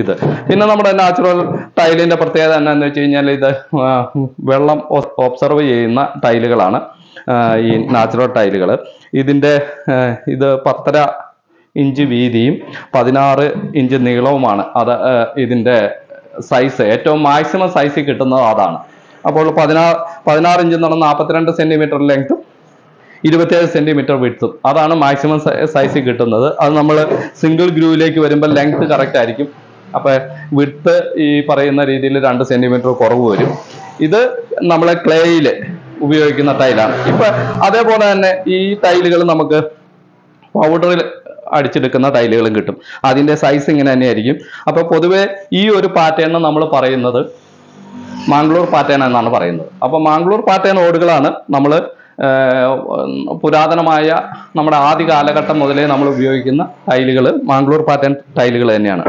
ഇത്. പിന്നെ നമ്മുടെ നാച്ചുറൽ ടൈലിന്റെ പ്രത്യേകത എന്താണെന്ന് വെച്ച് കഴിഞ്ഞാൽ ഇത് വെള്ളം ഒബ്സർവ് ചെയ്യുന്ന ടൈലുകളാണ് ഈ നാച്ചുറൽ ടൈലുകൾ. ഇതിന്റെ ഇത് 10.5 ഇഞ്ച് വീതിയും 16 ഇഞ്ച് നീളവുമാണ്. അത് ഇതിന്റെ സൈസ് ഏറ്റവും മാക്സിമം സൈസിൽ കിട്ടുന്നത് അതാണ്. അപ്പോൾ 16 ഇഞ്ച് എന്ന് പറഞ്ഞാൽ 42 സെന്റിമീറ്റർ ലെങ്ത്തും 27 സെന്റിമീറ്റർ വിഡ്ത്തും അതാണ് മാക്സിമം സൈസിൽ കിട്ടുന്നത്. അത് നമ്മൾ സിംഗിൾ ഗ്രൂവിലേക്ക് വരുമ്പോൾ ലെങ്ത് കറക്റ്റ് ആയിരിക്കും. അപ്പൊ വിഡ്ത്ത് ഈ പറയുന്ന രീതിയിൽ 2 സെന്റിമീറ്റർ കുറവ് വരും. ഇത് നമ്മളെ ക്ലേയിൽ ഉപയോഗിക്കുന്ന ടൈലാണ്. ഇപ്പൊ അതേപോലെ തന്നെ ഈ ടൈലുകൾ നമുക്ക് പൗഡറിൽ അടിച്ചെടുക്കുന്ന ടൈലുകളും കിട്ടും. അതിന്റെ സൈസ് ഇങ്ങനെ തന്നെയായിരിക്കും. അപ്പൊ പൊതുവെ ഈ ഒരു പാറ്റേൺ നമ്മൾ പറയുന്നത് മാംഗ്ലൂർ പാറ്റേൺ എന്നാണ് പറയുന്നത്. അപ്പൊ മാംഗ്ലൂർ പാറ്റേൺ ഓടുകളാണ് നമ്മൾ പുരാതനമായ നമ്മുടെ ആദ്യ കാലഘട്ടം മുതലേ നമ്മൾ ഉപയോഗിക്കുന്ന ടൈലുകൾ മാംഗ്ലൂർ പാറ്റേൺ ടൈലുകൾ തന്നെയാണ്.